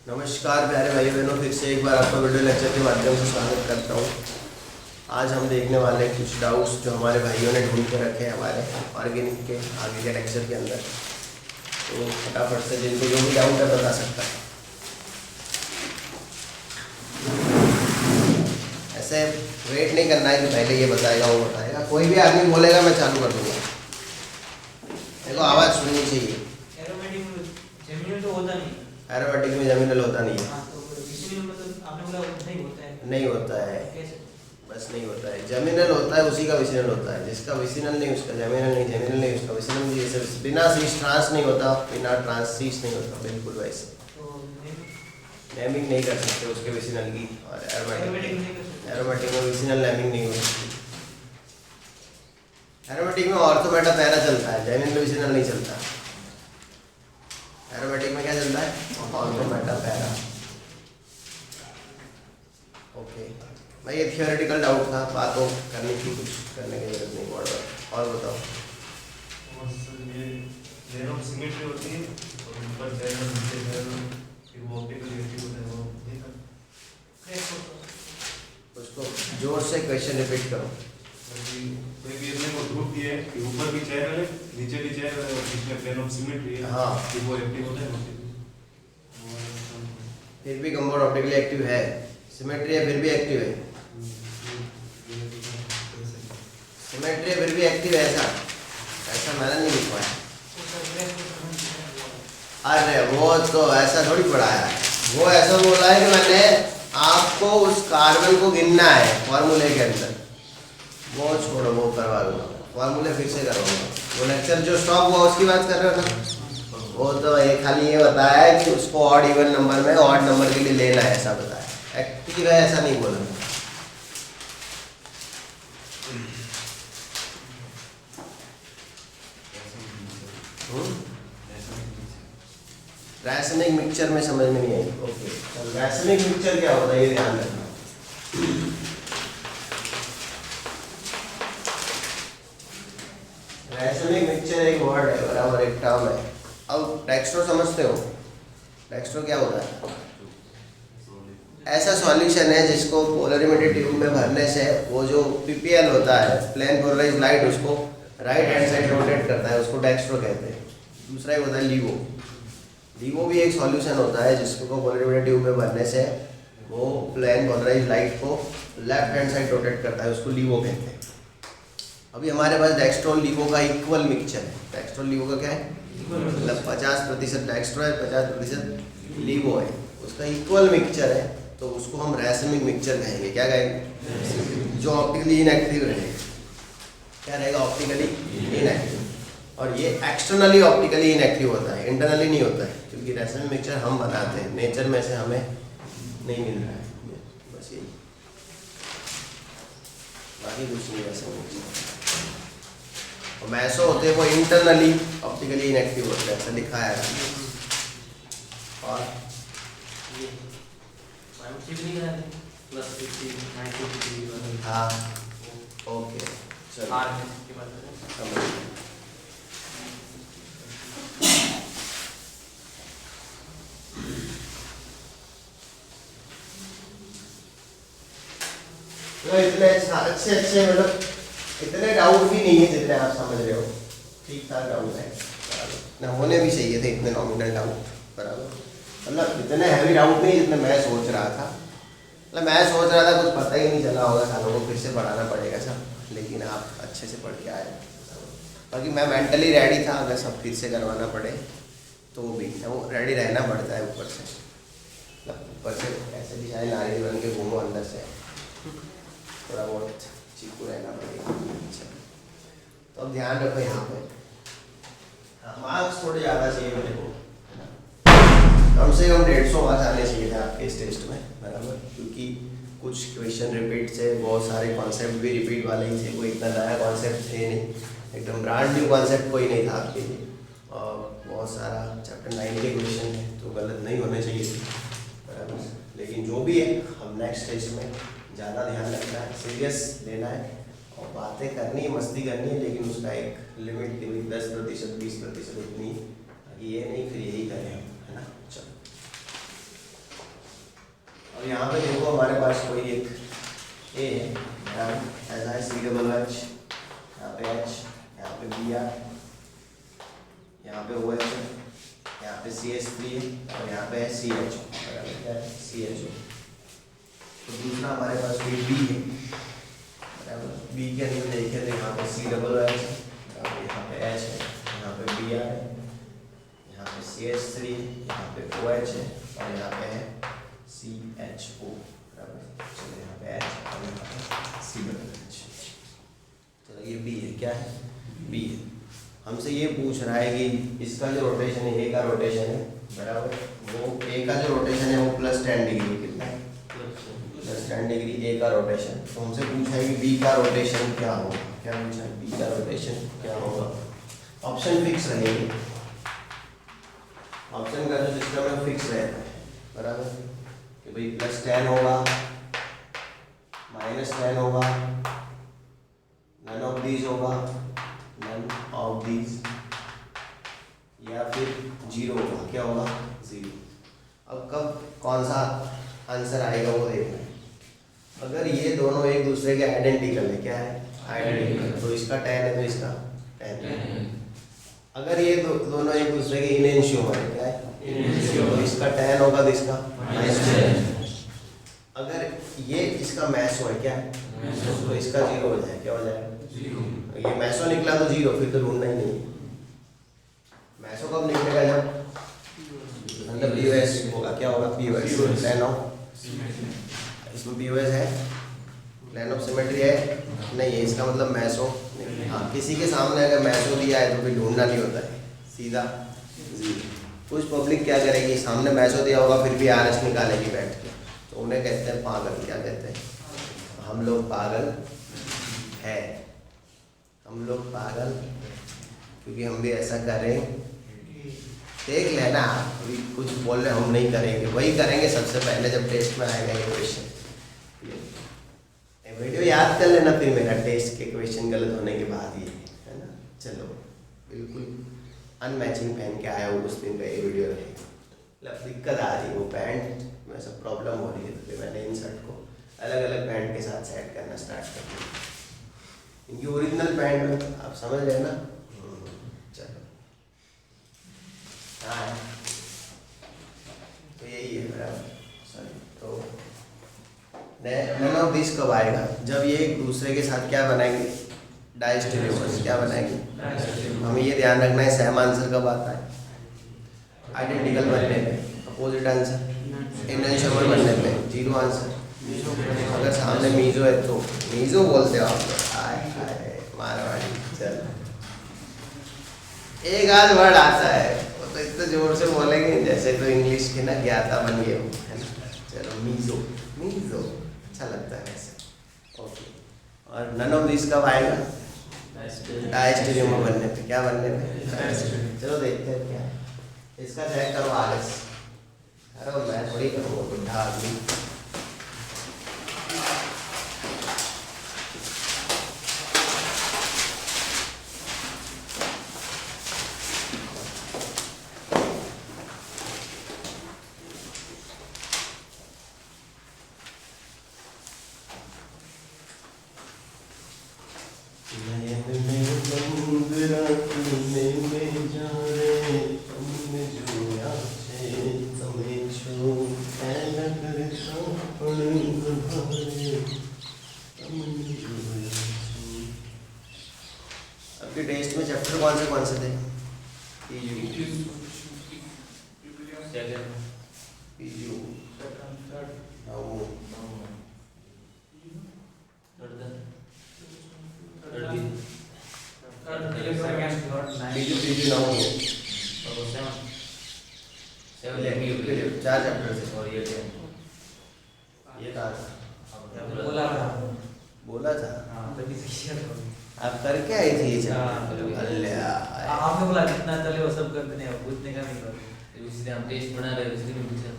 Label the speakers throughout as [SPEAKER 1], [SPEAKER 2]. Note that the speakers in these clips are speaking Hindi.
[SPEAKER 1] नमस्कार प्यारे भाई बहनों, फिर से एक बार आपका वीडियो लेक्चर के माध्यम से स्वागत करता हूँ। आज हम देखने वाले हैं कुछ डाउट्स जो हमारे भाइयों ने ढूंढ के रखे हैं हमारे ऑर्गेनिक के आगे के लेक्चर के अंदर। तो फटाफट से जिनको जो भी डाउट है बता सकता है। ऐसे वेट नहीं करना है कि पहले ये बताएगा वो बताएगा, कोई भी आदमी बोलेगा मैं चालू कर दूँगा। देखो आवाज़ सुननी चाहिए। एरोमेटिक में जमीनल होता नहीं है। नहीं होता है, बस नहीं होता है। जमीनल होता है उसी का विसिनल होता है, जिसका विसिनल नहीं उसका जमीनल नहीं, जमीनल नहीं उसका विसिनल नहीं। जैसे बिना सीस ट्रांस नहीं होता, बिना ट्रांस सीस नहीं होता, बिल्कुल वैसे नेमिंग नहीं कर सकते उसके विसिनल की। और एरोमेटिक में विसिनल नेमिंग नहीं हो सकती। एरोमेटिक में ऑर्थो मेटा पैरा चलता है, जमीन में विसिनल नहीं चलता। एरोमेटिक में क्या चलता है? Ortho Meta para. ओके भाई, ये थियोरेटिकल डाउट था, बात तो करने की कुछ करने की जरूरत नहीं पड़। और बताओ।
[SPEAKER 2] ये सिमेट्री होती है और ऊपर चैनल नीचे चैनल फिर वो ऑप्टिकल रिलेटिव होता है वो
[SPEAKER 1] उसको जोर से क्वेश्चन रिपीट करो।
[SPEAKER 2] कोई भी इसमें को ग्रुप दिया है कि ऊपर भी चैनल है नीचे भी चैनल है और बीच में प्लेन ऑफ सिमेट्री है।
[SPEAKER 1] हाँ,
[SPEAKER 2] कि वो एक्टिव होता है
[SPEAKER 1] फिर भी कंपाउंड ऑप्टिकली एक्टिव है, सिमेट्री है फिर भी एक्टिव है। सिमेट्री है फिर भी एक्टिव है, ऐसा मैंने नहीं लिखवाया। अरे वो तो ऐसा थोड़ी पढ़ा है, वो ऐसा बोला है कि मैंने आपको उस कार्बन को गिनना है फॉर्मूले के अंदर। वो छोड़ो, वो करवा दूंगा, फॉर्मूले फिर से करवाऊंगा। वो लेक्चर जो स्टॉप हुआ उसकी बात कर रहे हो ना, वो तो ये खाली ये बताया है कि उसको ऑड इवन नंबर में ऑड नंबर के लिए लेना है, ऐसा बताया। एक्टिव है ऐसा नहीं बोला। रासायनिक मिक्सचर में समझ में नहीं आई। ओके, रासायनिक मिक्सचर क्या होता है ये ध्यान रखना। रासायनिक मिक्सचर एक वर्ड है, बराबर एक टर्म है। अब डेक्स्ट्रो समझते हो? डेक्स्ट्रो क्या होता है? ऐसा सॉल्यूशन है जिसको पोलरिमीटर ट्यूब में भरने से वो जो पीपीएल होता है, प्लेन पोलराइज्ड लाइट, उसको राइट हैंड साइड रोटेट करता है, उसको डेक्स्ट्रो कहते हैं। दूसरा एक होता है लीवो। लीवो भी एक सॉल्यूशन होता है जिसको पोलरिमीटर ट्यूब में भरने से वो प्लेन पोलराइज्ड लाइट को लेफ्ट हैंड साइड रोटेट करता है, उसको लीवो कहते हैं। अभी हमारे पास डेक्स्ट्रो लीवो का इक्वल मिक्सचर है। डेक्स्ट्रो लीवो का क्या है? मतलब 50% डेक्स्ट्रो है, 50% लीवो है, उसका इक्वल मिक्सचर है, तो उसको हम रासायनिक मिक्सचर कहेंगे। क्या कहेंगे? जो ऑप्टिकली इनएक्टिव रहेगा। क्या रहेगा? Optically inactive. और ये एक्सटर्नली ऑप्टिकली इनएक्टिव होता है, इंटरनली नहीं होता है, क्योंकि रासायनिक मिक्सचर हम बनाते हैं, नेचर में से हमें नहीं मिल रहा है, बस यही, बाकी कुछ नहीं। रासायनिक मिक्सचर और मैसो होते हैं वो इंटरनली ऑप्टिकली इनएक्टिव होते हैं, ऐसा लिखा है। और हाँ ओके, चलो इतने अच्छे मतलब इतने डाउट भी नहीं है जितने आप समझ रहे हो, ठीक ठाक डाउट है, ना होने भी चाहिए थे इतने नॉमिनल डाउट, बराबर। मतलब इतने हैवी डाउट नहीं जितने मैं सोच रहा था। मतलब मैं सोच रहा था कुछ पता ही नहीं चला होगा, सालों को फिर से पढ़ाना पड़ेगा सब, लेकिन आप अच्छे से पढ़ के आए। बाकी मैं मेंटली रेडी था, अगर सब फिर से करवाना पड़े तो भी वो रेडी रहना पड़ता है ऊपर से। मतलब ऊपर से ऐसे भी चाहे नारियल बन के घूमो, अंदर से थोड़ा बहुत चीकू रहना पड़ेगा। अच्छा, तो अब ध्यान रखो यहाँ पे मार्क्स थोड़े ज़्यादा चाहिए मेरे को, कम से कम 150 मार्क्स आने चाहिए थे आपके इस टेस्ट में, बराबर। क्योंकि कुछ क्वेश्चन रिपीट से, बहुत सारे कॉन्सेप्ट भी रिपीट वाले ही थे, कोई इतना नया कॉन्सेप्ट थे नहीं, एकदम ब्रांड न्यू कॉन्सेप्ट कोई नहीं था आपके लिए। और बहुत सारा चैप्टर 9 के क्वेश्चन है, तो गलत नहीं होने चाहिए थे, बराबर। लेकिन जो भी है, हम नेक्स्ट टेस्ट में ज़्यादा ध्यान रखना है, सीरियस लेना है, और बातें करनी है, मस्ती करनी है, लेकिन उसका एक लिमिट दी हुई 10%, 20% इतनी, ये नहीं फिर यही करें हम, है ना। चलो। यहाँ पे देखो हमारे पास कोई एक ए है, ऐसा है सी डबल एच, यहाँ पे एच, यहाँ पे बी आर, यहाँ पे ओ एच है, यहाँ पे सी एच थ्री है और यहाँ पे है C H O, C H O. तो दूसरा हमारे पास कोई बी है, बराबर। बी के अंदर देखे तो यहाँ पे सी डबल एच है, यहाँ पे एच है, यहाँ पे बी आर है, यहाँ पे सी एच थ्री है, यहाँ पे ओ एच है और यहाँ पे है सी एच ओ, बराबर। चलो यहाँ पे एच और यहाँ पे सी डबल एच। चलो ये बी है, क्या है? बी है। हमसे ये पूछ रहा है कि इसका जो रोटेशन है, ए का रोटेशन है, बराबर, वो ए का जो रोटेशन है वो +10 डिग्री, कितना है? +10 डिग्री ए का रोटेशन। तो हमसे पूछा है कि बी का रोटेशन क्या होगा, क्या पूछा है? बी का रोटेशन क्या होगा? ऑप्शन फिक्स रहेंगे, ऑप्शन का जो सिस्टम है फिक्स रहता है, बराबर, कि भाई +10 होगा, -10 होगा, नन ऑफ दीज होगा, नन ऑफ दीज, या फिर 0 होगा। क्या होगा? 0। अब कब कौन सा आंसर आएगा वो देखना है। अगर ये दोनों एक दूसरे के आइडेंटिकल है, क्या है? आइडेंटिकल, तो इसका 10 है तो इसका 10 है। अगर ये दोनों एक दूसरे के इनएंशियोमर है, क्या है? इनएंशियोमर, तो इसका 10 होगा तो इसका -10। अगर ये इसका मैसो है, क्या है? तो इसका 0 हो जाए, क्या हो जाएगा? 0। ये मैसो निकला तो 0, फिर तो ढूंढना ही नहीं। मैसो कब निकलेगा? जब अंदर पीओएस होगा, क्या होगा? पीओएस, प्लेन ऑफ, इसमें पीओएस है, प्लेन ऑफ सिमेट्री है नहीं है, इसका मतलब मैसो नहीं। हाँ, किसी के सामने अगर मैसो दिया है तो फिर ढूंढना नहीं होता है, सीधा 0। कुछ पब्लिक क्या करेगी, सामने मैसो दिया होगा फिर भी आरएस निकालेगी बैठ के, तो उन्हें कहते हैं पागल। क्या कहते हैं? हम लोग पागल है, हम लोग पागल, क्योंकि हम भी ऐसा करें। देख लेना, अभी कुछ बोल रहे हम नहीं करेंगे, वही करेंगे सबसे पहले जब टेस्ट में आएगा ये क्वेश्चन। वीडियो याद कर लेना फिर मेरा टेस्ट के क्वेश्चन गलत होने के बाद ही, है ना। चलो, बिल्कुल अनमैचिंग पहन के आया हूँ उस दिन का ये वीडियो रहेगा। मतलब दिक्कत आ रही है, वो पैंट में सब प्रॉब्लम हो रही है, तो फिर मैंने इन शर्ट को अलग अलग पैंट के साथ सेट करना स्टार्ट कर दिया। इनकी ओरिजिनल पैंट में आप समझ रहे हैं ना। चलो, हाँ, तो यही है बराबर। सॉरी, तो नन ऑफ दिस कब आएगा? जब ये एक दूसरे के साथ क्या बनाएंगे? डाइस्टेरियोमर्स। क्या बनाएंगे? हमें ये ध्यान रखना है, सेम आंसर कब आता है? आइडेंटिकल बनने पे। अपोजिट आंसर इनएंशियोमर बनने पे 0 आंसर। अगर सामने मीजो है तो मीजो बोलते हो आप लोग। आए हाय मारवाड़ी। चल, एक आध वर्ड आता है वो तो इतना जोर से बोलेंगे जैसे तो इंग्लिश के ना ज्ञाता बन गए हो, है ना। चलो, मीजो, मीजो अच्छा लगता है वैसे। ओके, और नन ऑफ दिस कब आएगा? डाइस्टेरियोमर बनने पे। क्या बनने पे? चलो देखते हैं क्या है इसका। चेक करो आरएस। अरे मैं थोड़ी करूँगा, बुढ़ा आदमी। आपके टेस्ट में चैप्टर कौन से थे? चार चैप्टर थे और ये कहा था? बोला था। आप करके आई थी ये चैप्टर?
[SPEAKER 3] आपने बोला कितना चले वो सब कर देने, अब पूछने का नहीं कर।
[SPEAKER 4] उसी दिन हम टेस्ट बना रहे उसी दिन पूछा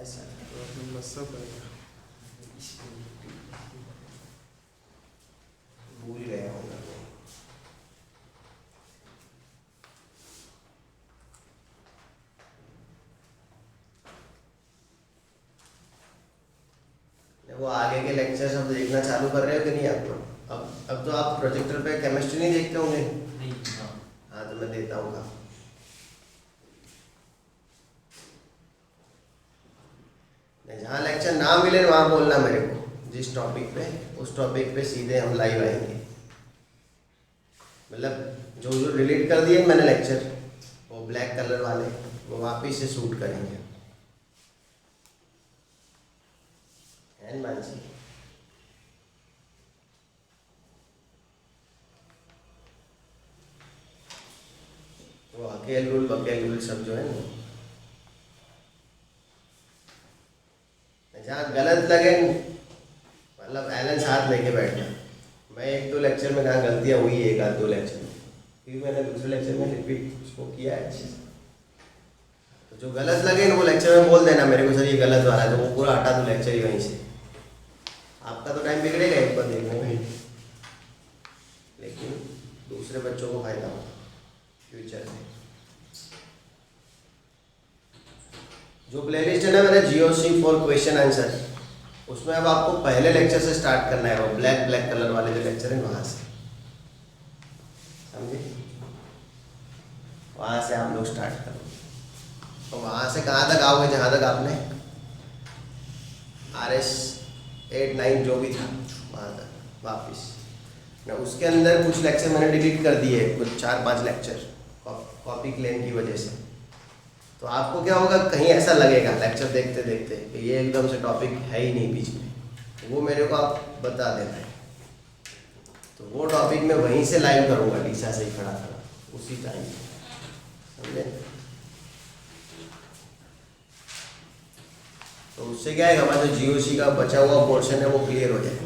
[SPEAKER 1] ऐसा भूल गया हूँ मैं। वो आगे के लेक्चर सब देखना चालू कर रहे हो कि नहीं आप लोग? अब तो आप प्रोजेक्टर पे केमिस्ट्री नहीं देखते होंगे।
[SPEAKER 4] नहीं हाँ
[SPEAKER 1] हाँ तो मैं देता हूँ काम। नहीं, जहाँ लेक्चर ना मिले वहाँ बोलना मेरे को, जिस टॉपिक पे, उस टॉपिक पे सीधे हम लाइव आएंगे। मतलब जो जो डिलीट कर दिए मैंने लेक्चर, वो ब्लैक कलर वाले, वो वापिस से शूट करेंगे। एंड मानसी वो अकेल रूल बकेल रूल सब जो है ना, जहाँ गलत लगे मतलब एलन साथ लेके बैठना। मैं एक दो लेक्चर में कहाँ गलतियाँ हुई है, एक आध दो लेक्चर में, फिर मैंने दूसरे लेक्चर में रिपीट उसको किया है अच्छे से। तो जो गलत लगे ना वो लेक्चर में बोल देना मेरे को, सर ये गलत वाला है, तो वो पूरा हटा दो लेक्चर ही वहीं से। आपका तो टाइम बिगड़ेगा एक बार देखने में, लेकिन दूसरे बच्चों को फायदा होगा फ्यूचर में। जो प्लेलिस्ट है ना मेरा GOC फॉर क्वेश्चन आंसर, उसमें अब आपको पहले लेक्चर से स्टार्ट करना है, वो ब्लैक कलर वाले जो लेक्चर है वहाँ से, समझे? वहाँ से आप लोग स्टार्ट करो। तो वहाँ से कहाँ तक आओगे, जहाँ तक आपने RS 8, 9 जो भी था वहाँ तक वापिस ना। उसके अंदर कुछ लेक्चर मैंने डिलीट कर दिए, कुछ 4-5 लेक्चर कॉपी क्लेम की वजह से। तो आपको क्या होगा, कहीं ऐसा लगेगा लेक्चर देखते देखते कि ये एकदम से टॉपिक है ही नहीं बीच में, तो वो मेरे को आप बता देना है। तो वो टॉपिक मैं वहीं से लाइव करूँगा, डीसा से ही खड़ा उसी टाइम, समझे? तो उससे क्या है, हमारा जो GOC का बचा हुआ पोर्शन है वो क्लियर हो जाएगा।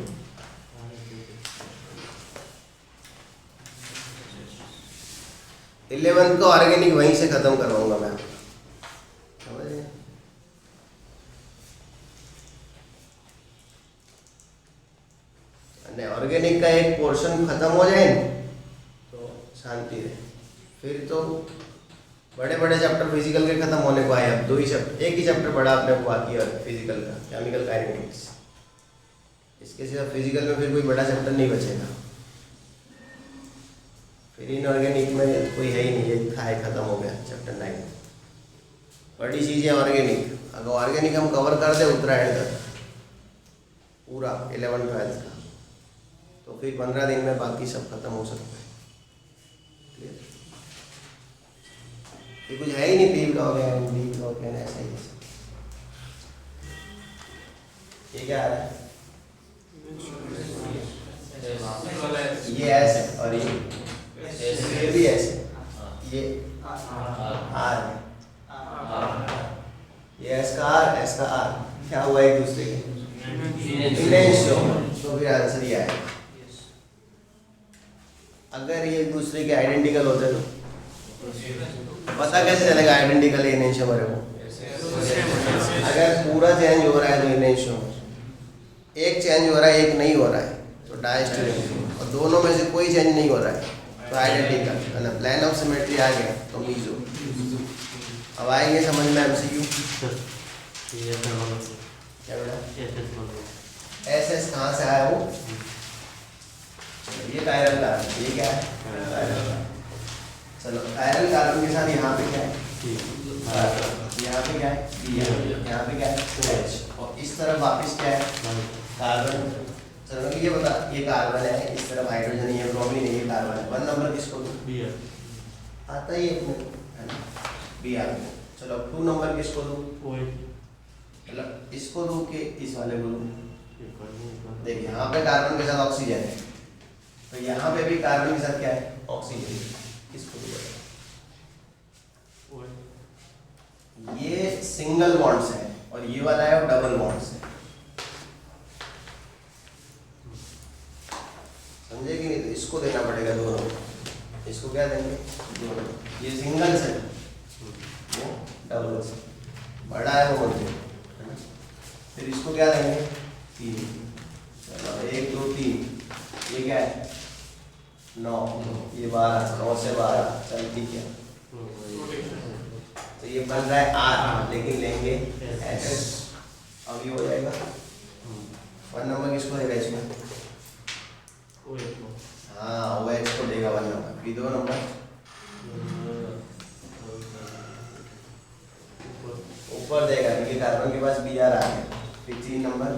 [SPEAKER 1] इलेवेंथ को ऑर्गेनिक वहीं से खत्म करवाऊंगा मैं, समझ रहे? ऑर्गेनिक का एक पोर्शन खत्म हो जाए तो शांति रहे। फिर तो बड़े बड़े चैप्टर फिजिकल के खत्म होने को आए, अब 2 ही चैप्टर, एक ही चैप्टर बड़ा अपने को बाकी है फिजिकल का, केमिकल काइनेटिक्स। इसके सिवा फिजिकल में फिर कोई बड़ा चैप्टर नहीं बचेगा। फिर इनऑर्गेनिक में कोई है ही नहीं, ये था खत्म हो गया चैप्टर 9। बड़ी चीज़ है ऑर्गेनिक, अगर ऑर्गेनिक हम कवर कर दे उत्तरायण तक पूरा 11-12 का, तो फिर 15 दिन में बाकी सब खत्म हो सकता है। क्लियर? ये कुछ है ही नहीं, पी ब्लॉक है, डी ब्लॉक है, ऐसा ही। ये क्या आ रहा है? ये एस है और ये भी एस है, ये आर है, ये एस का आर क्या हुआ एक दूसरे के इनेंशियो, तो फिर आंसर ये आएगा। अगर ये एक दूसरे के आइडेंटिकल होते तो पता कैसे चलेगा आइडेंटिकल इनेंशियो मेरे को? अगर पूरा चेंज हो रहा है तो इनेंशियो, एक चेंज हो रहा है एक नहीं हो रहा है तो डायस्टेरिक, और दोनों में से कोई चेंज नहीं हो रहा है तो आइडेंटिकल, है ना? प्लान ऑफ सिमेट्री आ गया तो मीजो। अब आएंगे समझ में MCQ। क्या बेटा? SS कहाँ से आया वो? ये कायरल कार्बन, ये क्या है? चलो कायरल कार्बन के साथ यहाँ पे क्या है? यहाँ पे क्या है? यहाँ पे क्या है? OH, और इस तरफ वापिस क्या है? कार्बन। चलो ये बता, ये कार्बन है, इस तरफ हाइड्रोजन है, ये ब्रोमीन है, ये कार्बन है। 1 नंबर किसको दो? B आता ही है ना, B आ गया। चलो 2 नंबर किसको दो? मतलब इसको दो कि इस वाले को दो? देखिए यहाँ पे कार्बन के साथ ऑक्सीजन है, तो यहाँ पे भी कार्बन के साथ क्या है? ऑक्सीजन। किसको दो? ये सिंगल बॉन्ड्स है और ये वाला है डबल बॉन्ड्स है, समझे कि नहीं? तो इसको देना पड़ेगा दोनों, इसको क्या देंगे? दोनों। ये सिंगल है, वो डबल से बड़ा है वो मध्य, है ना? फिर इसको क्या देंगे? 3। चलो 1 2 3, ये क्या है? 9, ये 12, 9 से 12, चल ठीक है। तो ये बन रहा है R, लेकिन लेंगे S, अब ये हो जाएगा 1 नंबर किसको देगा इसमें?
[SPEAKER 2] ओ एक को
[SPEAKER 1] हाँ OH को देगा 1 नंबर। फिर 2 नंबर ऊपर देगा क्योंकि कार्बन के पास Br आ गया। फिर 3 नंबर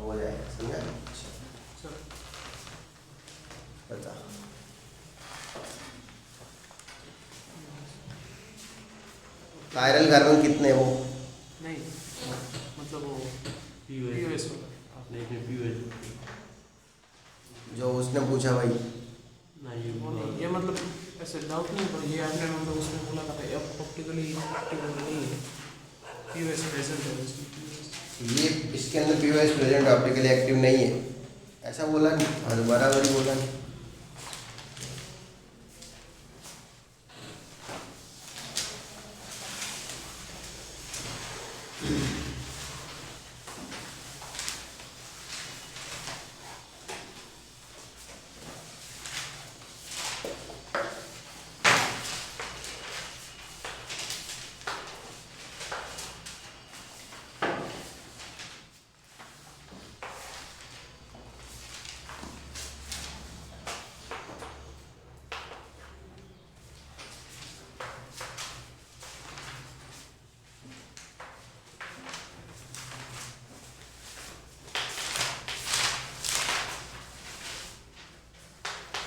[SPEAKER 1] हो जाएगा, समझा? बता कायरल कार्बन कितने वो?
[SPEAKER 5] नहीं मतलब वो
[SPEAKER 2] पीओएस
[SPEAKER 5] पीओएस
[SPEAKER 2] आपने एक में पीओएस
[SPEAKER 1] जो उसने पूछा भाई।
[SPEAKER 2] नहीं
[SPEAKER 5] वो नहीं, ये मतलब ऐसे डाउट नहीं पर ये आपने मतलब उसने बोला था कि ऑप्टिकली एक्टिव नहीं है, पीओएस प्रेजेंट है इसमें।
[SPEAKER 1] ये इसके अंदर पीओएस प्रेजेंट ऑप्टिकली एक्टिव नहीं है, ऐसा बोला नहीं? हाँ तो बराबर ही बोला नहीं।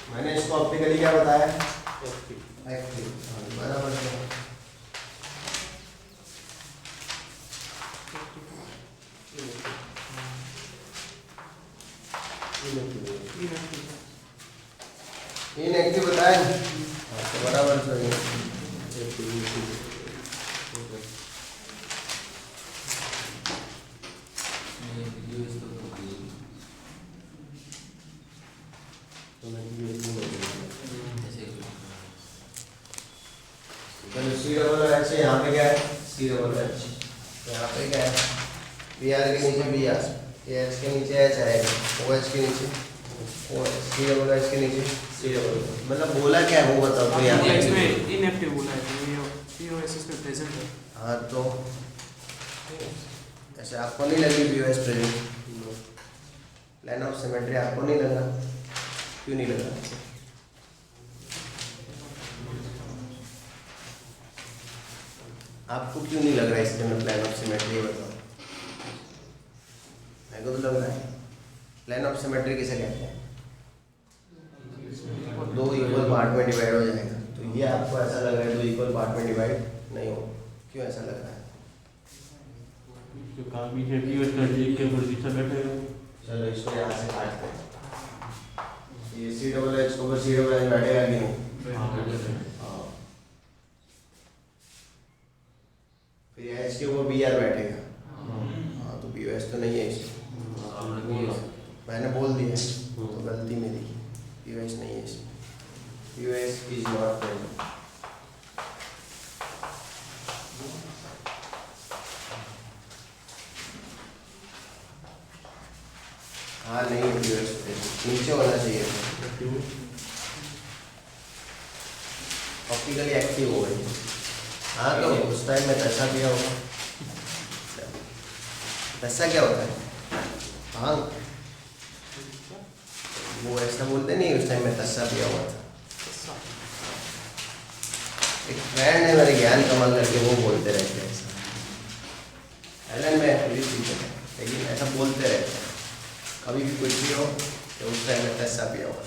[SPEAKER 1] मैंने इसको ऑप्टिकली क्या बताया? एक्टिव। बराबर है। इनएक्टिव बताया तो बराबर सही है।
[SPEAKER 4] यूएस तो ऐसे
[SPEAKER 1] सी डबल एच है, यहाँ पे क्या है? C double H. यहाँ पे क्या है? बी आर के नीचे बी आर, एच के नीचे एच आएगा, ओ एच के नीचे O H, C double H के नीचे सी डबल। मतलब बोला क्या है वो बताओ तो यहाँ
[SPEAKER 5] ये
[SPEAKER 1] पे।
[SPEAKER 5] इसमें इनएक्टिव बोला है तो ये पीओएस इसमें प्रेजेंट है।
[SPEAKER 1] हाँ तो ऐसे आपको नहीं लगी POS present? Plan of symmetry आपको नहीं लगा? क्यों नहीं लगा? आपको क्यों नहीं लग रहा है इसके में प्लान ऑफ सिमेट्री? बताओ। मेरे को तो लग रहा है। प्लान ऑफ सिमेट्री किसे कहते हैं? दो इक्वल पार्ट में डिवाइड हो जाएगा। तो ये आपको ऐसा लग रहा है दो इक्वल पार्ट में डिवाइड नहीं हो, क्यों ऐसा लग रहा है?
[SPEAKER 2] जो काम भी है पीओएस का एक के ऊपर दूसरा बैठेगा।
[SPEAKER 1] चलो इसको यहाँ से काटते हैं। ये सी डबल एच ऊपर सी डबल एच बैठेगा कि नहीं? हाँ। फिर एच के ऊपर बी आर बैठेगा। हाँ तो पी तो नहीं है इसमें। मैंने बोल दिया तो गलती मेरी, पी नहीं है इसमें। P is not present. हाँ नहीं है पी नीचे होना चाहिए था। ऑप्टिकली एक्टिव हो गई। हाँ तो उस टाइम में दशा क्या होगा? दशा क्या होता है? हाँ वो ऐसा बोलते नहीं उस टाइम में दशा पिया हुआ था। एक फ्रेंड है मेरे ज्ञान कमल करके, वो बोलते रहते हैं ऐसा। एलन में पुलिस टीचर है लेकिन ऐसा बोलते रहते हैं कभी भी कुछ भी हो तो उस टाइम में दशा पिया हुआ।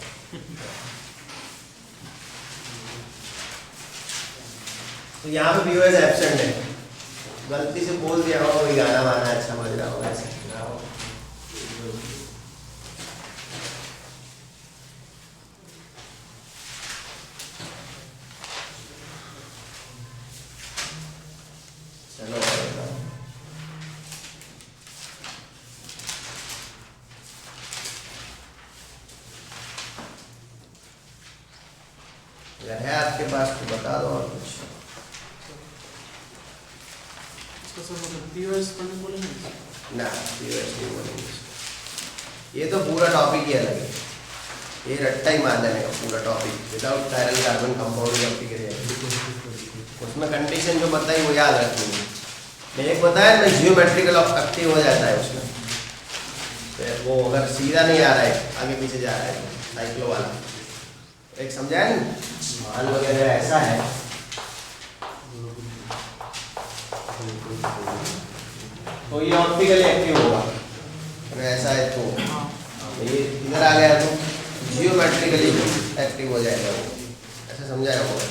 [SPEAKER 1] तो यहाँ पे व्यूअर्स एब्सेंट है, गलती से बोल दिया होगा कोई गाना वाना अच्छा बज रहा होगा ऐसा। चलो अगर है आपके पास तो बता दो और कुछ।
[SPEAKER 5] इसका सर मतलब पीओएस पढ़ने बोलेंगे
[SPEAKER 1] ना पीओएस नहीं बोलेंगे। ये तो पूरा टॉपिक ही अलग है, ये रट्टा ही मान जाने का पूरा topic without chiral carbon compound प्रतिक्रिया। उसमें कंडीशन जो बताई वो याद रखनी है। मैं एक बताया ना जियोमेट्रिकल एक्टिव हो जाता है उसमें, फिर वो अगर सीधा नहीं आ रहा है, आगे पीछे जा रहा है, साइक्लो वाला, एक समझाया नहीं, मान लो अगर ऐसा है तो ये ऑप्टिकली एक्टिव होगा, अगर ऐसा है तो ये इधर आ गया तो जियोमेट्रिकली एक्टिव हो जाएगा वो, ऐसा समझाया होगा।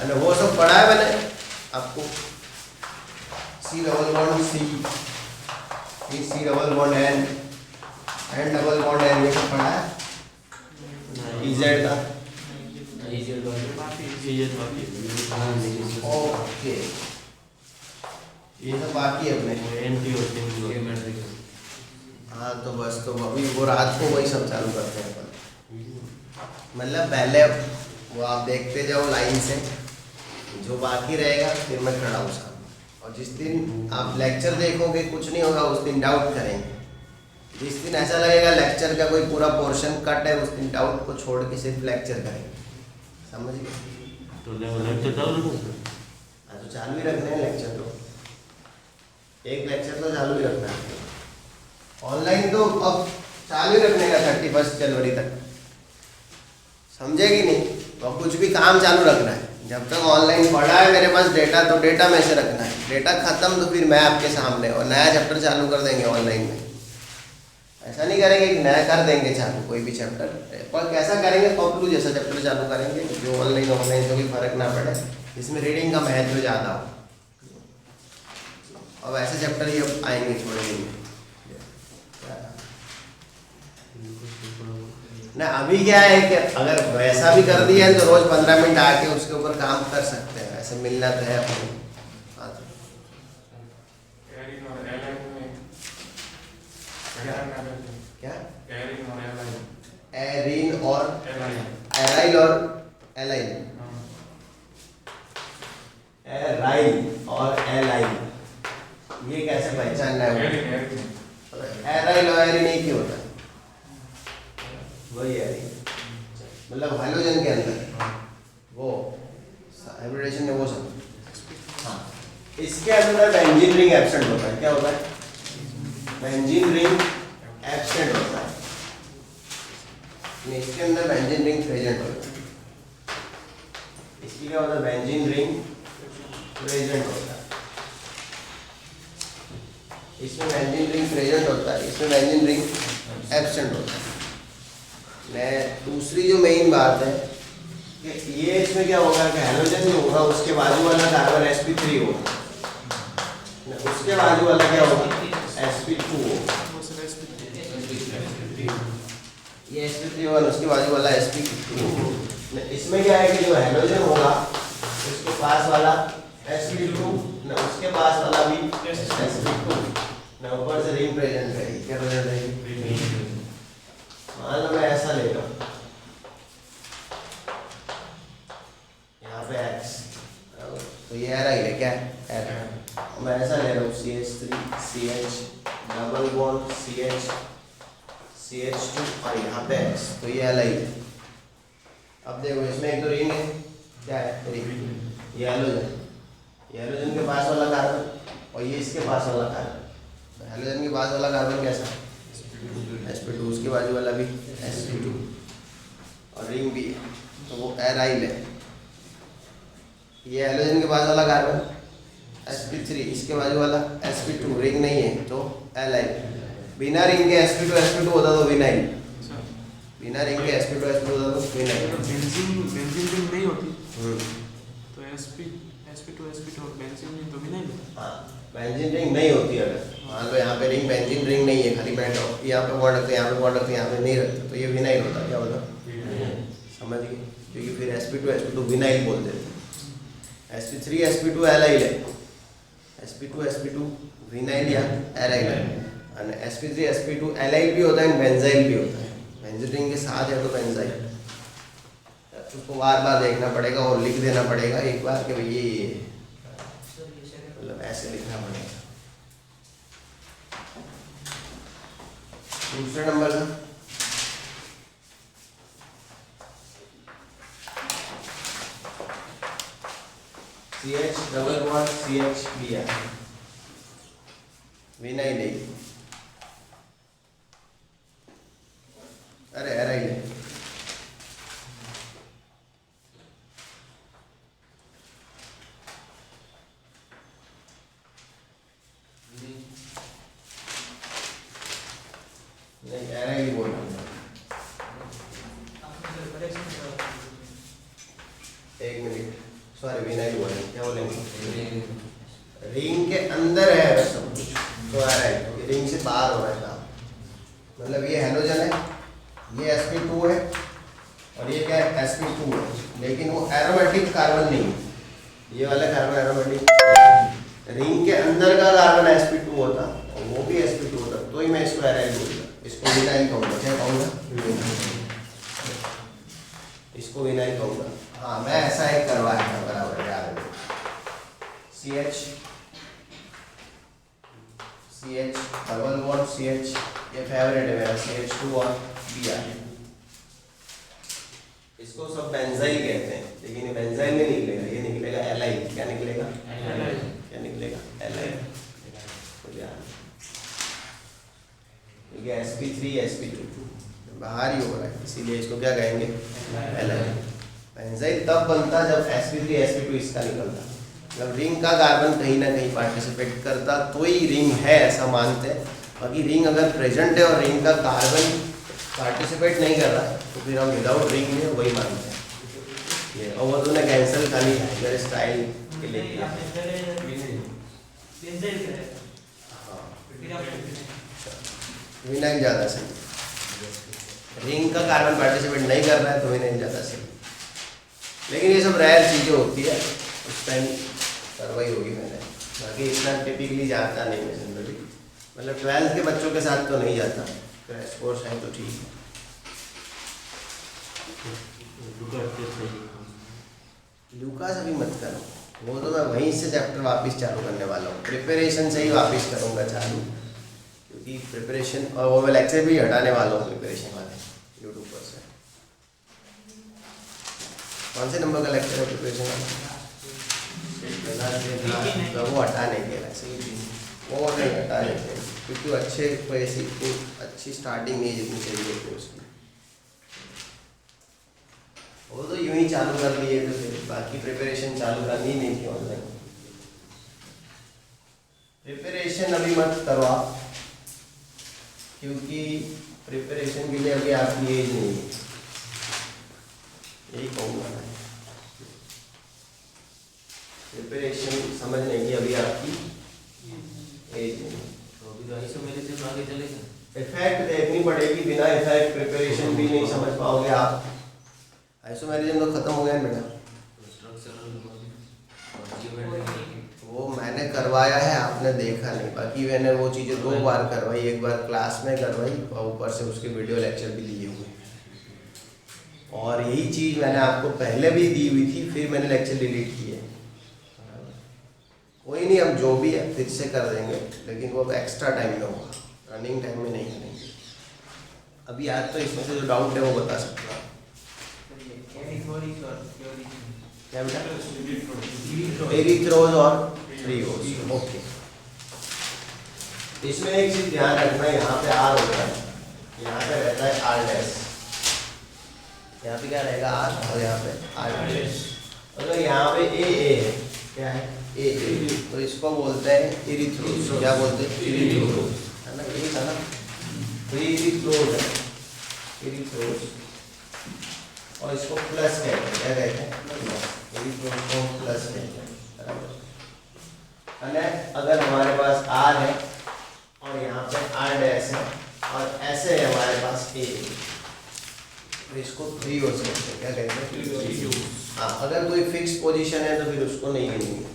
[SPEAKER 1] और वो सब पढ़ा है मैंने आपको, C double bond C double bond N double bond N, ये सब पढ़ा है इजेड का। ओके, ये सब बाकी है अपने। हाँ तो बस, तो अभी वो रात को वही सब चालू करते हैं अपन, मतलब पहले वो आप देखते जाओ लाइन से, जो बाकी रहेगा फिर मैं खड़ा हूँ सामने, और जिस दिन आप लेक्चर देखोगे कुछ नहीं होगा उस दिन डाउट करेंगे, जिस दिन ऐसा लगेगा लेक्चर का कोई पूरा पोर्शन कट है उस दिन डाउट को छोड़ के सिर्फ लेक्चर करेंगे, समझ गए?
[SPEAKER 6] तो लेक्चर चालू रखो।
[SPEAKER 1] हाँ तो चालू ही रखने हैं लेक्चर, तो एक लेक्चर तो चालू ही रखना है, ऑनलाइन तो अब चालू ही रखने का 31 जनवरी तक, समझेगी नहीं तो कुछ भी काम चालू रखना है। जब तक ऑनलाइन पढ़ा है मेरे पास डेटा, तो डेटा में से रखना है, डेटा खत्म तो फिर मैं आपके सामने और नया चैप्टर चालू कर देंगे ऑनलाइन में। ऐसा नहीं करेंगे कि नया कर देंगे चालू कोई भी चैप्टर, पर कैसा करेंगे, पपलू जैसा चैप्टर चालू करेंगे जो ऑनलाइन ऑफलाइन से कोई फर्क ना पड़े, इसमें रीडिंग का महत्व ज़्यादा हो। अब ऐसे चैप्टर ही अब आएंगे थोड़े दिन में ना। अभी क्या है कि अगर वैसा भी कर दिया है तो रोज 15 मिनट आके उसके ऊपर काम कर सकते हैं, ऐसे मिलना तो है अपन। हाँ तो क्या एरिन और एराइल और एलाइल, एराइल और एलाइल, ये कैसे पहचानना है? एराइल और एरिन एक ही होता है, वही है, मतलब हाइड्रोजन के अंदर वो हाइब्रिडेशन में वो सब। हाँ, इसके अंदर बेंजीन रिंग एब्सेंट होता है। क्या होता है? बेंजीन रिंग एब्सेंट होता है, इसके अंदर बेंजीन रिंग प्रेजेंट होता है। इसकी क्या होता है? बेंजीन रिंग प्रेजेंट होता है, इसमें बेंजीन रिंग प्रेजेंट होता है, इसमें बेंजीन रिंग एब्सेंट होता है। मैं दूसरी जो मेन बात है कि ये इसमें क्या होगा कि हैलोजन जो होगा उसके बाजू वाला कार्बन sp3 होगा, उसके बाजू वाला क्या होगा? sp2 होगा, ये sp3 होगा, उसके बाजू वाला sp2। इसमें क्या है कि जो हैलोजन होगा उसके पास वाला sp2, उसके पास वाला भी sp2, ऊपर से रिंग प्रेजेंट रहेगी। क्या प्रेजेंट रहेगी? मान लो मैं ऐसा ले रहा हूँ, यहाँ पे x, तो ये आ रहा है क्या? मैं ऐसा ले रहा हूँ CH3 CH double bond CH CH2 और यहाँ पे x, तो ये एलाइल। अब देखो इसमें एक तो रिंग है, क्या है? रिंग। ये हैलोजन, ये हैलोजन के पास वाला कार्बन और ये इसके पास वाला कार्बन। हैलोजन के पास वाला कार्बन कैसा? sp2, उसके बाजू वाला भी sp2 और रिंग भी है, तो वो एराइल है। ये हैलोजन के पास वाला कार्बन sp3, इसके बाजू वाला sp2, रिंग नहीं है तो एलाइल। बिना रिंग के sp2 होता तो विनाइल, बिना रिंग के sp2 होता तो विनाइल।
[SPEAKER 5] बेंजीन रिंग नहीं होती तो sp2 और बेंजीन रिंग तो विनाइल।
[SPEAKER 1] हाँ, बेंजीन रिंग नहीं होती अगर मान लो यहाँ पे रिंग बेंजीन रिंग नहीं है, खाली बैंड यहाँ पे बॉन्ड रखते, यहाँ पे बॉन्ड रखते, यहाँ पे नहीं रखते, तो ये विनाइल होता। क्या होता? समझ गए? क्योंकि फिर sp2 विनाइल बोल देते हैं। sp3 sp2 एलाइल है, sp2 विनाइल या एराइल है, और sp3 sp2 एलाइल भी होता है, बेंजाइल भी होता है। बेंजीन रिंग के साथ है तो बेंजाइल, उसको बार बार देखना पड़ेगा और लिख देना पड़ेगा एक बार कि भाई ये मतलब ऐसे लिखना पड़ेगा। दूसरा नंबर का CH double bond CH Br vinyl है। अरे एराइल है। नहीं एराइल ही बोल रहा हूँ। एक मिनट, सॉरी विनाइल बोल रहे हैं, क्या बोलेंगे? रिंग के अंदर है अगर सब कुछ तो एराइल, रिंग से बाहर हो रहा है काम। मतलब ये हैलोजन है, ये sp2 है और ये क्या है sp2 है, लेकिन वो एरोमेटिक कार्बन नहीं है। ये वाला कार्बन एरोमेटिक, रिंग के अंदर का कार्बन sp2 होता और वो भी sp2 होता, तो ही मैं इसको एराइल बोलूँगा। इसको विनाइल कहूँगा, क्या कहूँगा? इसको विनाइल कहूँगा। हाँ मैं ऐसा ही करवाया था बराबर याद है। CH डबल बॉन्ड CH, ये फेवरेट है मेरा, CH2 और Br। इसको सब बेंजाइल कहते हैं, लेकिन ये बेंजाइल नहीं निकलेगा, ये निकलेगा एलाइल। क्या निकलेगा? क्या निकलेगा? एलाइल। ये sp3 sp2 बाहर ही हो रहा है, इसीलिए इसको क्या कहेंगे? एलाइल। बेंजाइल तब बनता जब sp3 sp2 इसका निकलता, जब रिंग का कार्बन कहीं ना कहीं पार्टिसिपेट करता तो ही रिंग है ऐसा मानते हैं। बाकी रिंग अगर प्रेजेंट है और रिंग का कार्बन पार्टिसिपेट नहीं कर रहा तो फिर हम विदाउट रिंग में वही मानते हैं। ये और वो तूने कैंसिल खाली मेरे स्टाइल के लिए किया। विनाइल ज़्यादा सही, रिंग का कार्बन पार्टिसिपेट नहीं कर रहा है तो विनाइल ज़्यादा सही। लेकिन ये सब रेयर चीज़ें होती है, उस टाइम करवाई होगी मैंने, बाकी इतना टिपिकली जाता नहीं मैं जनरली, मतलब 12th के बच्चों के साथ तो नहीं जाता, क्रैश कोर्स है तो ठीक है। लूकास अभी मत करो, वो तो मैं वहीं से चैप्टर वापस चालू करने वाला हूँ, प्रिपरेशन से ही वापस करूँगा चालू, क्योंकि प्रिपरेशन और वो मैं लेक्चर भी हटाने वाला हूँ प्रिपरेशन वाले यूट्यूब पर से। कौन से नंबर का लेक्चर है प्रिपरेशन वाला? तो वो हटाने के वैसे ही वो नहीं हटाने के, क्योंकि अच्छे कोई ऐसी अच्छी स्टार्टिंग नहीं जितनी चाहिए कोर्स की, वो तो यूं ही चालू कर लिए तो फिर बाकी प्रिपरेशन चालू करनी नहीं थी ऑनलाइन। प्रिपरेशन अभी मत करो आप, क्योंकि प्रिपरेशन के लिए अभी आपकी एज नहीं है, यही कहूँगा मैं। प्रिपरेशन समझने की अभी आपकी एज नहीं है।
[SPEAKER 4] तो अभी तो आइसोमेरिज्म आगे चलेगा।
[SPEAKER 1] इफेक्ट देखनी पड़ेगी, बिना इफेक्ट प्रिपरेशन भी नहीं समझ पाओगे आप। आइसोमेरिज्म तो खत्म हो गया मेरा, वो मैंने करवाया है, आपने देखा नहीं, बाकी मैंने वो चीज़ें 2 बार करवाई, एक बार क्लास में करवाई और ऊपर से उसके वीडियो लेक्चर भी लिए हुए, और यही चीज़ मैंने आपको पहले भी दी हुई थी, फिर मैंने लेक्चर डिलीट किए। कोई नहीं, अब जो भी है फिर से कर देंगे, लेकिन वो अब एक्स्ट्रा टाइम में होगा, रनिंग टाइम में नहीं करेंगे। अभी आज तो इसमें से जो डाउट है वो बता सकता हूँ। क्या बेटा? एरिथ्रोज और ट्रिओज। ओके, इसमें एक चीज ध्यान रखना, यहाँ पे आर होता है, यहाँ पे रहता है आर डैश, यहाँ पे क्या रहेगा आर और यहाँ पे आर डैश। अगर यहाँ पे ए है, क्या है ए, तो इसको बोलते हैं एरिथ्रोज। क्या बोलते हैं? एरिथ्रोज, है ना, यही था ना, तो ये एरिथ्रोज है, एरिथ्रोज। और इसको प्लस कहते हैं, क्या कहते हैं? एरिथ्रोज को प्लस कहते हैं, बराबर। अगर हमारे पास आर है और यहाँ पे आर डैश है और ऐसे है हमारे पास ए, तो इसको 3 हो सकते हैं, क्या कहते हैं? हाँ, अगर कोई फिक्स पोजीशन है तो फिर उसको नहीं गिनेंगे,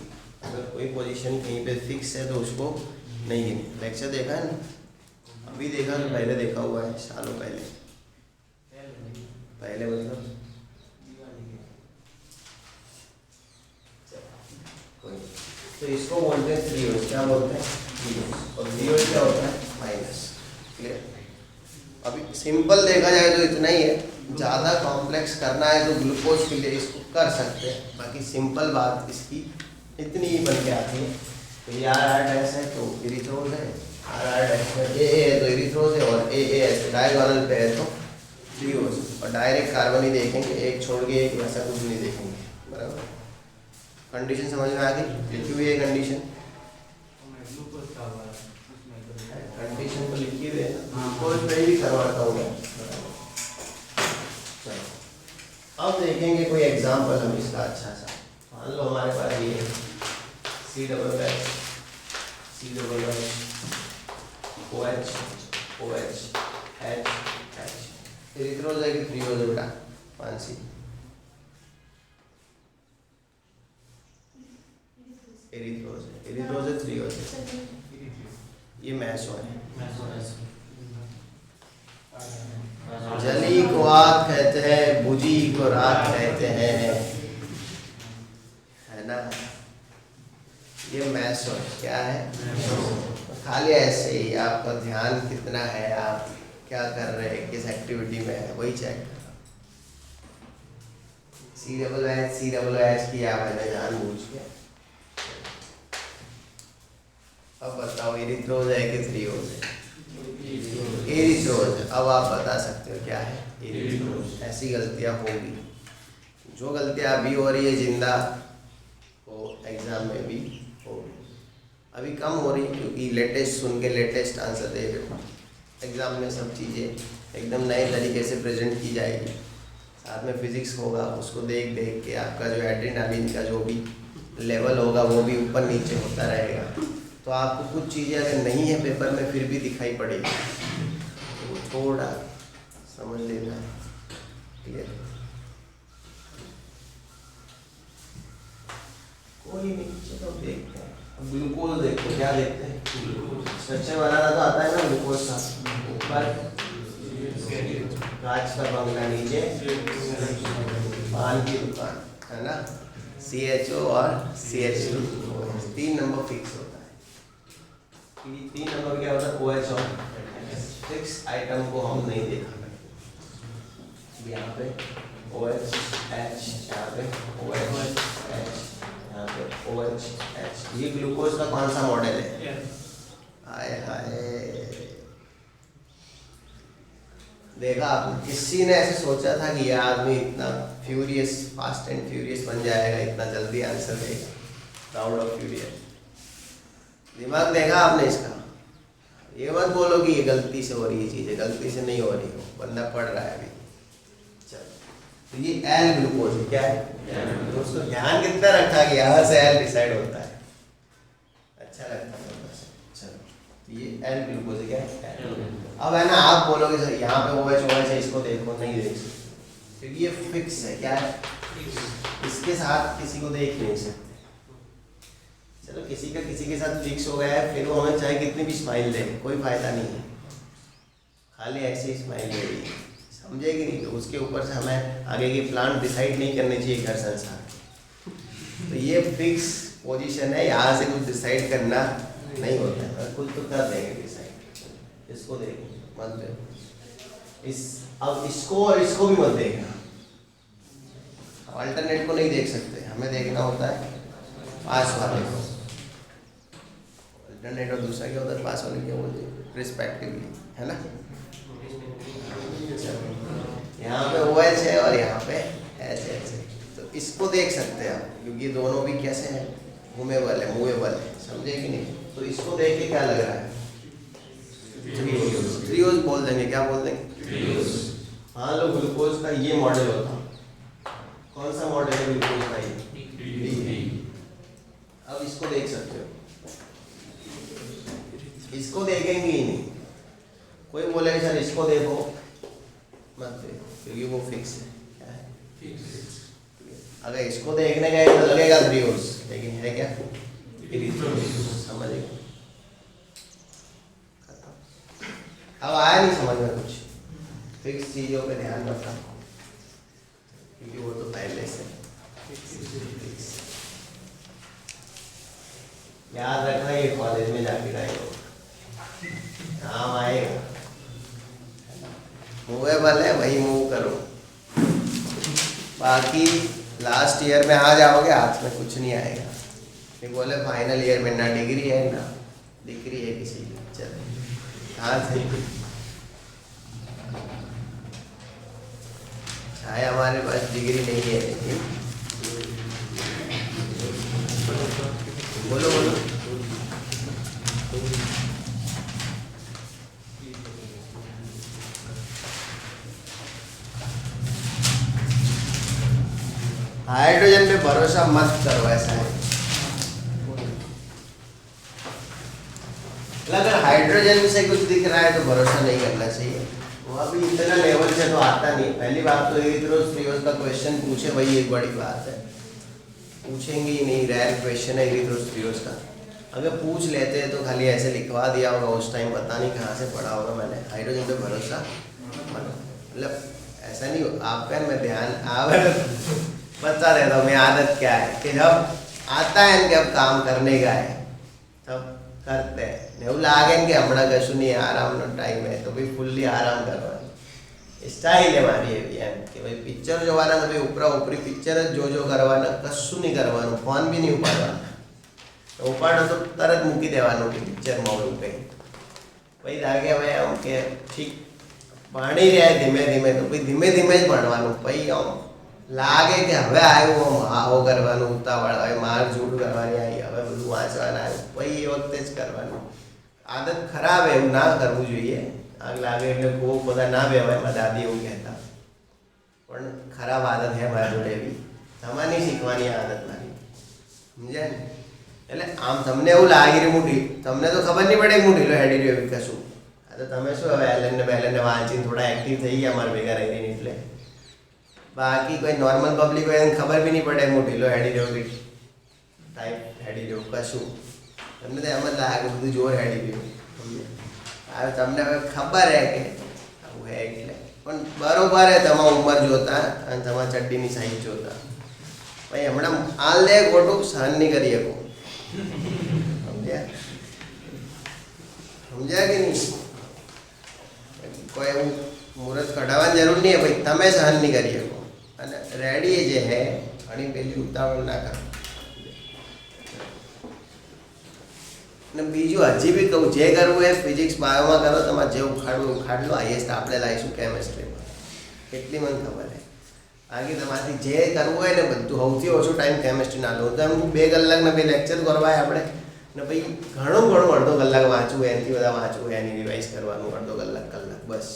[SPEAKER 1] अगर कोई पोजीशन कहीं पे फिक्स है तो उसको नहीं गिनेंगे। लेक्चर देखा है ना? अभी देखा तो पहले देखा हुआ है, सालों पहले मतलब तो इसको बोलते हैं 3 क्या बोलते हैं? 3 और 3 क्या होता है? माइनस। क्लियर? अभी सिंपल देखा जाए तो इतना ही है, ज़्यादा कॉम्प्लेक्स करना है तो ग्लूकोज के लिए इसको कर सकते हैं, बाकी सिंपल बात इसकी इतनी ही बन के आती है। तो ये आर डैश है तो एरिथ्रोज है, आर डैश है ए है तो एरिथ्रोज है, और ए ऐसे डायगोनल पे है तो ट्रियोज, और डायरेक्ट कार्बन ही देखेंगे, एक छोड़ के एक, वैसा कुछ नहीं देखेंगे, बराबर। कंडीशन समझ में आ गई? लिखी हुई है कंडीशन, कंडीशन तो लिखी हुई है, ग्लूकोज पे भी करवाता हूँ मैं। चलो अब देखेंगे कोई एग्जाम्पल हम इसका अच्छा सा। मान लो हमारे पास ये C double H O H H erythrose है कि थ्रियोज है बेटा? मानसी, एरिथ्रोज है थ्रियोज है? ये मैसो है। जली को आग कहते हैं, बुझी को राख कहते हैं, है ना? ये मैसो है। क्या है? खाली ऐसे ही आपका ध्यान कितना है, आप क्या कर रहे हैं, किस एक्टिविटी में है, वही चेक करना। सी डबल एच किया मैंने जानबूझ के। अब बताओ एरिथ्रोज है कि थ्रियोज है? एरिथ्रोज। अब आप बता सकते हो क्या है? एरिथ्रोज। ऐसी गलतियां होगी, जो गलतियां अभी हो रही है जिंदा वो एग्जाम में भी होगी। अभी कम हो रही क्योंकि लेटेस्ट सुन के लेटेस्ट आंसर दे रहे हो। एग्जाम में सब चीज़ें एकदम नए तरीके से प्रेजेंट की जाएगी। साथ में फिजिक्स होगा, उसको देख देख के आपका जो एड्रेनालिन का जो भी लेवल होगा वो भी ऊपर नीचे होता रहेगा। तो आपको कुछ चीज़ें अगर नहीं है पेपर में फिर भी दिखाई पड़ेगी, तो वो थोड़ा समझ लेना है। क्लियर? कोई नहीं, चलो देखते हैं। अब ग्लूकोज देखो, क्या देखते हैं? स्ट्रक्चर बनाना तो आता है ना ग्लूकोज का। ऊपर कांच का बंगला, नीचे पान की दुकान, है ना? CHO और CH2 3 नंबर फिक्स होता है। 3 नंबर क्या होता है? OH और फिक्स आइटम को हम नहीं देखा करते। यहाँ पे OH H, यहाँ पे OH H, यहाँ पे OH H। ये ग्लूकोज का कौन सा मॉडल है? हाय हाय, देखा आपने? किसी ने ऐसे सोचा था कि ये आदमी इतना फ्यूरियस, फास्ट एंड फ्यूरियस बन जाएगा, इतना जल्दी आंसर देगा? Proud of furious. दिमाग देखा आपने इसका? ये मत बोलो कि ये गलती से हो रही है चीज़ें, गलती से नहीं हो रही हो, बंदा पढ़ रहा है अभी। चलो, तो ये एल ग्लूकोज है। क्या है दोस्तों? ध्यान कितना रखा कि यहाँ से एल डिसाइड होता है। अच्छा लगता है। चलो, ये एल ग्लूकोज है। क्या है? अब है ना, आप बोलोगे सर यहाँ पे OH है, इसको देखो, नहीं देख सकते क्योंकि ये फिक्स है। क्या है? इसके साथ किसी को देख नहीं सकते। चलो, किसी का किसी के साथ फिक्स हो गया है, फिर वो हमें चाहे कितनी भी स्माइल दे, कोई फायदा नहीं है, खाली ऐसे ही स्माइल दे रही है, समझेगी नहीं। तो उसके ऊपर से हमें आगे की प्लान डिसाइड नहीं करनी चाहिए घर संसार। तो ये फिक्स पोजीशन है, यहाँ से कुछ डिसाइड करना नहीं होता है। कुछ तो कर देंगे डिसाइड। इसको देखें, मत देखो इस, अब इसको और इसको भी मत देखना। अल्टरनेट को नहीं देख सकते, हमें देखना होता है पास वाले को। अल्टरनेट और दूसरा क्या होता है? पास वाले क्या बोलते हैं? रिस्पेक्टिवली, है ना? यहाँ पे OH है और यहाँ पे HH है, तो इसको देख सकते हैं आप, क्योंकि दोनों भी कैसे हैं? घूमेबल है, मूवेबल है, समझे कि नहीं? तो इसको देख के क्या लग रहा है? थ्रियोज बोल देंगे। क्या बोल देंगे? मान लो ग्लूकोज का ये मॉडल होता, कौन सा मॉडल है ग्लूकोज का? ये। अब इसको देख सकते हो, इसको देखेंगे ही नहीं। कोई बोलेगा सर इसको देखो, मत देखो क्योंकि वो फिक्स है। क्या है? अगर इसको देखने गए तो लगेगा थ्रियोज, लेकिन है क्या? समझेगा? अब आया नहीं समझ में कुछ? फिक्स चीज़ों पे ध्यान रखना, क्योंकि वो तो पहले से फिक्स। याद रखना, ये कॉलेज में जाके रहेगा, काम आएगा। मूवेबल है, वही मूव करो। बाकी लास्ट ईयर में आ जाओगे, हाथ में कुछ नहीं आएगा। ये बोले फाइनल ईयर में ना डिग्री है ना डिग्री है किसी की। चलो, कहाँ थे? है हमारे पास डिग्री नहीं है लेकिन बोलो बोलो। हाइड्रोजन पे भरोसा मत करो, ऐसा है। अगर हाइड्रोजन से कुछ दिख रहा है तो भरोसा नहीं करना चाहिए, वो अभी इतना लेवल से तो आता नहीं। पहली बात तो इरिथ्रोस्क्लेरोसिस का क्वेश्चन पूछे भाई, एक बड़ी बात है, पूछेंगे ही नहीं, रेयर क्वेश्चन है इरिथ्रोस्क्लेरोसिस का। अगर पूछ लेते हैं तो खाली ऐसे लिखवा दिया होगा उस टाइम, पता नहीं कहाँ से पढ़ा होगा मैंने। हाइड्रोजन पे भरोसा मतलब ऐसा नहीं हो आपका, मैं ध्यान बता देता हूँ मैं आदत क्या है कि जब आता है इनके अब काम करने का है तब करते हैं, नहीं लागे कि हमने कशु नहीं आराम नो टाइम है तो भाई फुल्ली आराम करवा स्टाइल है मारी एवी एम कि भाई पिक्चर જોવાના તો ભાઈ ઉપરા ઉપરી પિક્ચર જ જો કરવાના, કશું નહીં કરવાનું, ફોન બી નહીં ઉપાડવાનો, તો ઉપાડો તો તરત મૂકી દેવાનું કે પિક્ચરમાં હોય કંઈ ભાઈ લાગે હવે આમ કે ઠીક ભણી રહ્યા ધીમે ધીમે તો ભાઈ ધીમે ધીમે જ ભણવાનું, ભાઈ આમ લાગે કે હવે આવ્યું આવો કરવાનું ઉતાવળ, હવે માર જૂઠ કરવાની આવી, હવે બધું વાંચવાના આવ્યું, પછી એ વખતે જ કરવાનું। આદત ખરાબ એવું ના કરવું જોઈએ। આગ લાગે એટલે બહુ બધા ના બેવાય, મારા દાદી એવું કહેતા, પણ ખરાબ આદત છે મારા જોડે એવી, તમારે નહીં શીખવાની આદત મારી, સમજ્યા ને? એટલે આમ તમને એવું લાગી રહ્યું હું તમને તો ખબર નહીં પડે કે હું ઢીલો હેડી રહ્યો એવી કશું, આ તો તમે શું હવે એલએન ને બેલન વાંચીને થોડા એક્ટિવ થઈ ગયા મારા ભેગા રહીને, એટલે बाकी कोई नॉर्मल पब्लिक હોય એને ખબર બી નહીં પડે હું ઢીલો હેડી રહ્યો કે ટાઈપ હેડી રહ્યો કશું, તમને તો એમ જ લાગે બધું જોર હેડી રહ્યું, હવે તમને હવે ખબર હે કે આવું હે એટલે, પણ બરોબર હે તમારી ઉંમર જોતા અને તમારી ચડ્ડીની સાઈઝ જોતા, ભાઈ હમણાં હાલ લે ખોટું સહન નહીં કરી શકો, સમજ્યા સમજ્યા કે નહીં? કોઈ એવું મુહૂર્ત કઢાવવાની જરૂર નહીં ભાઈ, તમે સહન નહીં કરી શકો, અને રેડી જે હે ઘણી પેલી ઉતાવળ ના કરો। અને બીજું હજી બી કહું, જે કરવું એ ફિઝિક્સ બાયોમાં કરો, તમારે જે ઉખાડવું ઉખાડ લો, હાઈએસ્ટ આપણે લાવીશું કેમેસ્ટ્રીમાં, એટલી મને ખબર છે। બાકી તમારાથી જે કરવું હોય ને બધું સૌથી ઓછો ટાઈમ કેમેસ્ટ્રી ના લો, તો એમ 2 કલાકના 2 લેક્ચર કરવાય આપણે ને ભાઈ ઘણું અડધો કલાક વાંચવું, એનાથી બધા વાંચવું, એની રિવાઇઝ કરવાનું અડધો કલાક બસ।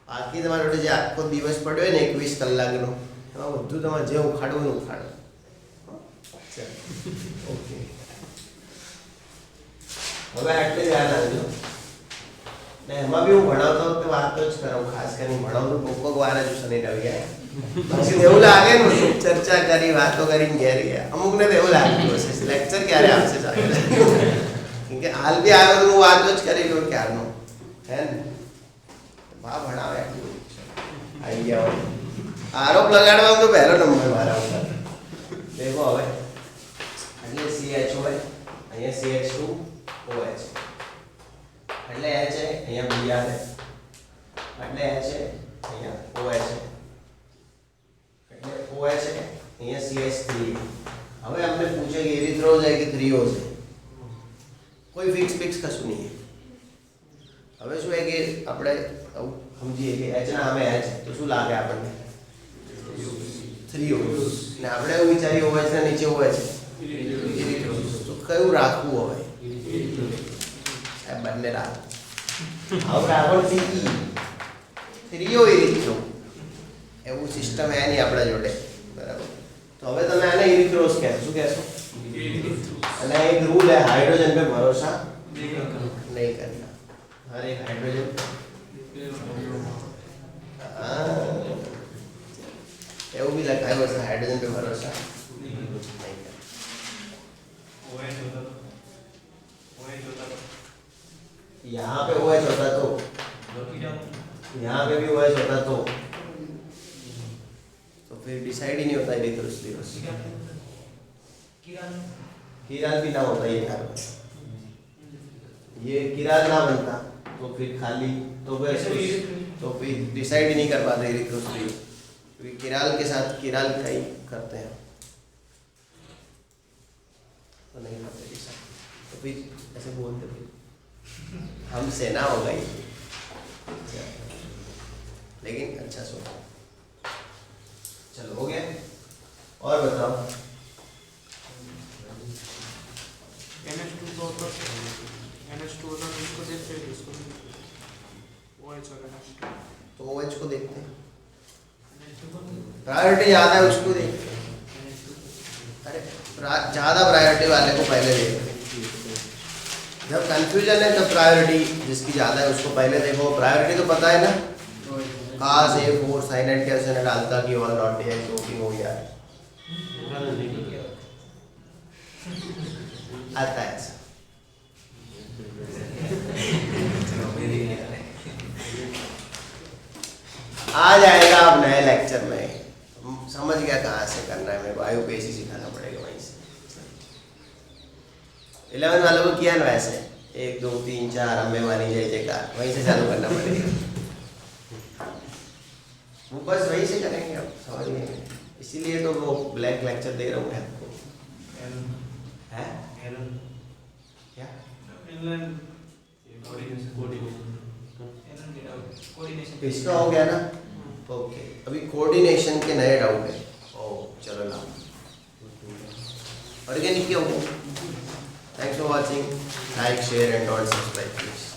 [SPEAKER 1] બાકી તમારા જોડે જે આખો દિવસ પડ્યો હોય ને 21 કલાકનો, એમાં બધું તમારે જે ઉખાડવું ને ઉખાડો, ઓકે? હવે આટલે ધ્યાન આપજો ને, એમાં બી હું ભણાવતો વખતે વાતો જ કરું, ખાસ કરીને ભણાવતું કોક વાર જ શનિ રવિ ગયા, પછી એવું લાગે ને ચર્ચા કરી વાતો કરીને ઘેર ગયા, અમુકને તો એવું લાગતું હશે લેક્ચર ક્યારે આવશે સાથે, કેમ કે હાલ બી આવ્યો તો હું વાતો જ કરી લઉં ક્યારનો, હે ને? વાહ ભણાવે આવી ગયા હોય, આરોપ લગાડવામાં તો પહેલો નંબર મારા ઉપર। દેખો હવે એટલે CH હોય, અહીંયા CH2OH એટલે H છે, અહીંયા Br છે, એટલે H છે, અહીંયા OH છે, એટલે OH છે, અહીંયા CH3। હવે અમને પૂછે કે એરિથ્રોઝ છે કે થ્રીઓ છે, કોઈ ફિક્સ કશું નહીં। હવે શું है કે આપણે સમજીએ કે H ના સામે H તો શું લાગે આપણને? થ્રીઓ, ને આપણે એવું વિચારીએ OH ના નીચે OH તો કયું રાખવું હવે? બંને રાખવું। હવે આગળથી થ્રીઓ ઇરિથ્રો એવું સિસ્ટમ હે નહીં આપણા જોડે, બરાબર? તો હવે તમે આને ઇરિથ્રોસ કહેશો, શું કહેશો? અને એક રૂલ है हाइड्रोजन पे भरोसा नहीं करना, हर एक हाइड्रोजन એવું भी લખાયું હશે हाइड्रोजन पे भरोसा नहीं करना। यहाँ पे OH होता तो, यहाँ पे भी OH होता तो फिर डिसाइड ही नहीं होता इरिथ्रोस्क्लेरोसिस। किराल भी ना होता ये कार्बन, ये किराल ना बनता तो फिर खाली तो फिर डिसाइड ही नहीं कर पाते इरिथ्रोस्क्लेरोसिस, क्योंकि किराल के साथ किराल का ही करते हैं तो नहीं करते डिसाइड, तो फिर ऐसे बोलते फिर हमसे ना होगा ये, लेकिन अच्छा सोचो। चलो हो गया। और बताओ
[SPEAKER 5] NH2 तो होता NH2 होता तो इसको देखते हैं इसको OH और NH2
[SPEAKER 1] तो OH को देखते हैं, प्रायोरिटी ज़्यादा है उसको देखते हैं। अरे ज़्यादा प्रायोरिटी वाले को पहले देखते हैं। जब कंफ्यूजन है तब प्रायोरिटी जिसकी ज़्यादा है उसको पहले देखो। प्रायोरिटी तो पता है ना, काश A4 साइन एंड कैसे न डालता कि ऑल नॉट है तो भी हो गया आता है ऐसा। आ जाएगा अब नए लेक्चर में, समझ गया कहाँ से करना है मेरे को, IUPAC सिखाना पड़ेगा वहीं से। 11 वालों को किया ना वैसे 1 2 3 4 अम्बे वाली जय जयकार, वहीं से चालू करना पड़ेगा। वो बस वहीं से करेंगे अब, समझ गए। इसीलिए तो वो ब्लैक लेक्चर दे रहा हूँ मैं आपको। हैं? क्या? इसका हो गया ना? ओके, अभी कोऑर्डिनेशन के नए डाउट है। ओह चलो लाओ, ऑर्गेनिक के हो गए। Thanks for watching, like share and don't subscribe please.